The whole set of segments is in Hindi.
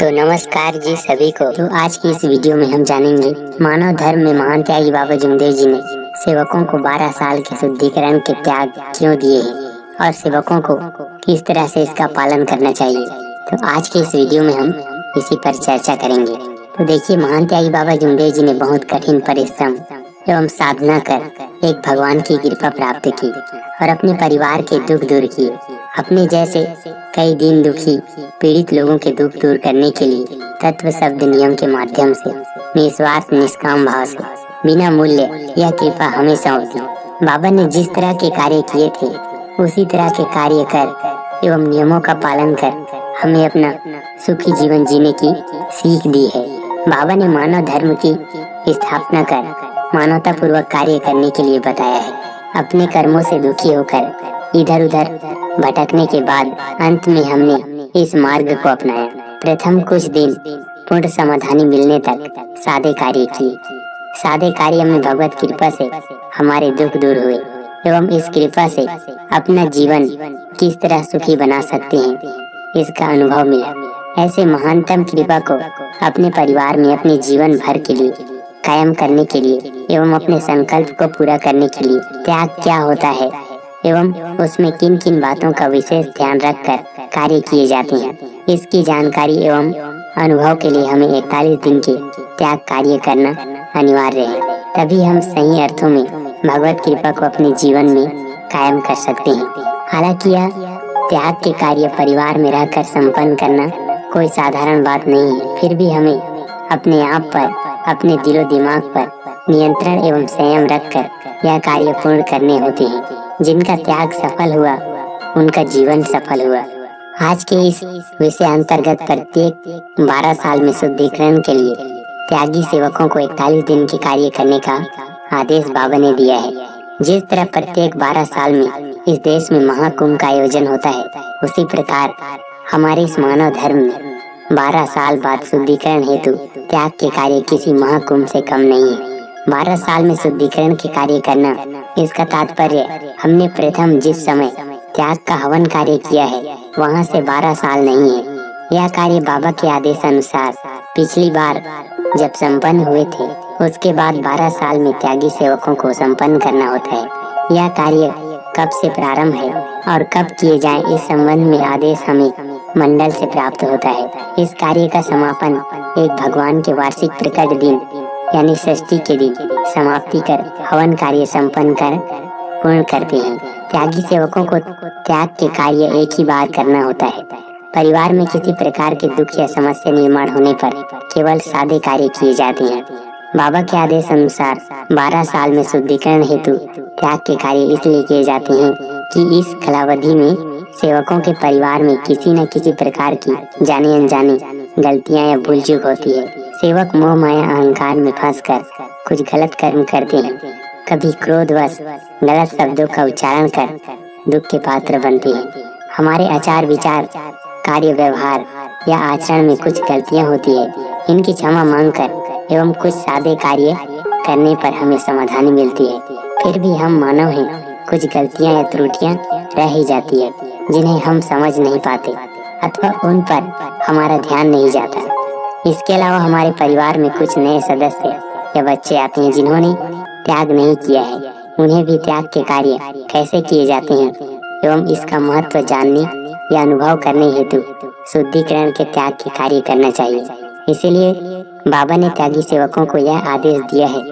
तो नमस्कार जी सभी को। तो आज की इस वीडियो में हम जानेंगे मानव धर्म में महान त्यागी बाबा जमदेव जी ने सेवकों को 12 साल के शुद्धिकरण के त्याग क्यों दिए हैं और सेवकों को किस तरह से इसका पालन करना चाहिए। तो आज के इस वीडियो में हम इसी पर चर्चा करेंगे। तो देखिए, महान त्यागी बाबा जमदेव जी ने बहुत कठिन परिश्रम एवं साधना कर एक भगवान की कृपा प्राप्त की और अपने परिवार के दुख दूर किए। अपने जैसे कई दीन दुखी पीड़ित लोगों के दुख दूर करने के लिए तत्व शब्द नियम के माध्यम से निस्वार्थ निष्काम भाव से बिना मूल्य यह कृपा हमें सौंपी। बाबा ने जिस तरह के कार्य किए थे उसी तरह के कार्य कर एवं नियमों का पालन कर हमें अपना सुखी जीवन जीने की सीख दी है। बाबा ने मानव धर्म की स्थापना कर मानवता पूर्वक कार्य करने के लिए बताया है। अपने कर्मों से दुखी होकर इधर उधर भटकने के बाद अंत में हमने इस मार्ग को अपनाया। प्रथम कुछ दिन पूर्ण समाधानी मिलने तक सादे कार्य किए। सादे कार्य में भगवत कृपा से हमारे दुख दूर हुए एवं इस कृपा से अपना जीवन किस तरह सुखी बना सकते हैं इसका अनुभव मिला। ऐसे महानतम कृपा को अपने परिवार में अपने जीवन भर के लिए कायम करने के लिए एवं अपने संकल्प को पूरा करने के लिए त्याग क्या होता है एवं उसमें किन किन बातों का विशेष ध्यान रखकर कार्य किए जाते हैं, इसकी जानकारी एवं अनुभव के लिए हमें 41 दिन के त्याग कार्य करना अनिवार्य है। तभी हम सही अर्थों में भगवत कृपा को अपने जीवन में कायम कर सकते हैं। हालांकि यह त्याग के कार्य परिवार में रहकर संपन्न करना कोई साधारण बात नहीं है, फिर भी हमें अपने आप पर, अपने दिलो दिमाग पर नियंत्रण एवं संयम रखकर यह कार्य पूर्ण करने होते हैं। जिनका त्याग सफल हुआ उनका जीवन सफल हुआ। आज के इस विषय अंतर्गत प्रत्येक 12 साल में शुद्धिकरण के लिए त्यागी सेवकों को 41 दिन के कार्य करने का आदेश बाबा ने दिया है। जिस तरह प्रत्येक 12 साल में इस देश में महाकुंभ का आयोजन होता है, उसी प्रकार हमारे इस मानव धर्म में 12 साल बाद शुद्धिकरण हेतु त्याग के कार्य किसी महाकुंभ से कम नहीं है। 12 साल में शुद्धिकरण के कार्य करना, इसका तात्पर्य हमने प्रथम जिस समय त्याग का हवन कार्य किया है वहाँ से 12 साल नहीं है। यह कार्य बाबा के आदेश अनुसार पिछली बार जब संपन्न हुए थे उसके बाद 12 साल में त्यागी सेवकों को संपन्न करना होता है। यह कार्य कब से प्रारंभ है और कब किए जाए इस संबंध में आदेश हमें मंडल से प्राप्त होता है। इस कार्य का समापन एक भगवान के वार्षिक प्रकट दिन यानी षष्ठी के दिन समाप्ति कर हवन कार्य संपन्न कर पूर्ण करते हैं। त्यागी सेवकों को त्याग के कार्य एक ही बार करना होता है। परिवार में किसी प्रकार के दुख या समस्या निर्माण होने पर केवल सादे कार्य किए जाते हैं। बाबा के आदेश अनुसार 12 साल में शुद्धिकरण हेतु त्याग के कार्य इसलिए किए जाते हैं कि इस कालावधि में सेवकों के परिवार में किसी न किसी प्रकार की जाने अनजाने गलतियां या भूल चूक होती है। सेवक मोह माया अहंकार में फंसकर कुछ गलत कर्म करते हैं। कभी क्रोधवश गलत शब्दों का उच्चारण कर दुख के पात्र बनते हैं। हमारे आचार विचार, कार्य व्यवहार या आचरण में कुछ गलतियां होती है। इनकी क्षमा मांगकर एवं कुछ सादे कार्य करने पर हमें समाधानी मिलती है। फिर भी हम मानव हैं, कुछ गलतियां या त्रुटियां रह ही जाती है जिन्हें हम समझ नहीं पाते अथवा उन पर हमारा ध्यान नहीं जाता। इसके अलावा हमारे परिवार में कुछ नए सदस्य या बच्चे आते हैं जिन्होंने त्याग नहीं किया है। उन्हें भी त्याग के कार्य कैसे किए जाते हैं एवं इसका महत्व जानने या अनुभव करने हेतु शुद्धिकरण के त्याग के कार्य करना चाहिए। इसीलिए बाबा ने त्यागी सेवकों को यह आदेश दिया है।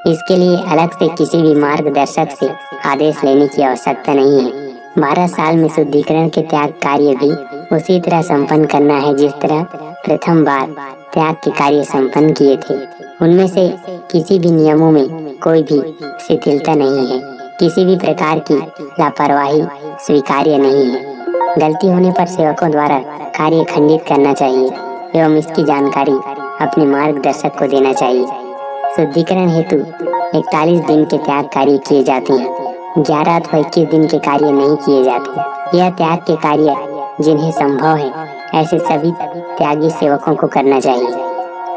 इसके लिए अलग से किसी भी मार्गदर्शक से आदेश लेने की आवश्यकता नहीं है। 12 साल में शुद्धिकरण के त्याग कार्य भी उसी तरह संपन्न करना है जिस तरह प्रथम बार त्याग के कार्य संपन्न किए थे। उनमें से किसी भी नियमों में कोई भी शिथिलता नहीं है। किसी भी प्रकार की लापरवाही स्वीकार्य नहीं है। गलती होने पर सेवकों द्वारा कार्य खंडित करना चाहिए एवं इसकी जानकारी अपने मार्गदर्शक को देना चाहिए। शुद्धिकरण हेतु 41 दिन के त्याग कार्य किए जाते हैं। 11 अथवा 21 दिन के कार्य नहीं किए जाते। यह त्याग के कार्य जिन्हें संभव है ऐसे सभी त्यागी सेवकों को करना चाहिए।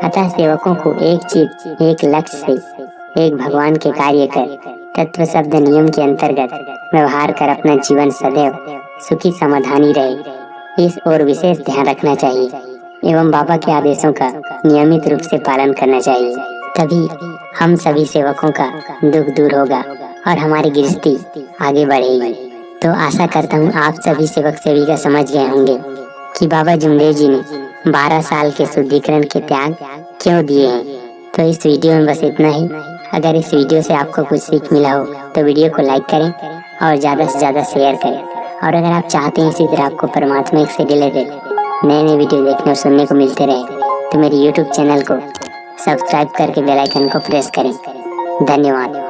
अतः सेवकों को एक चीज, एक लक्ष्य से एक भगवान के कार्य कर तत्व शब्द नियम के अंतर्गत व्यवहार कर अपना जीवन सदैव सुखी समाधानी रहे, इस ओर विशेष ध्यान रखना चाहिए। एवं बाबा के आदेशों का नियमित रूप से पालन करना चाहिए। तभी हम सभी सेवकों का दुख दूर होगा और हमारी गृहस्थी आगे बढ़ेगी। तो आशा करता हूँ आप सभी सेवक सेविका समझ गए होंगे कि बाबा जुमदेव जी ने 12 साल के शुद्धिकरण के त्याग क्यों दिए हैं। तो इस वीडियो में बस इतना ही। अगर इस वीडियो से आपको कुछ सीख मिला हो तो वीडियो को लाइक करें और ज़्यादा से ज़्यादा शेयर करें। और अगर आप चाहते हैं इसी तरह आपको परमात्मा से रिलेटेड नए नए वीडियो देखने और सुनने को मिलते रहे तो मेरे YouTube चैनल को सब्सक्राइब करके बेल आइकन को प्रेस करें। धन्यवाद।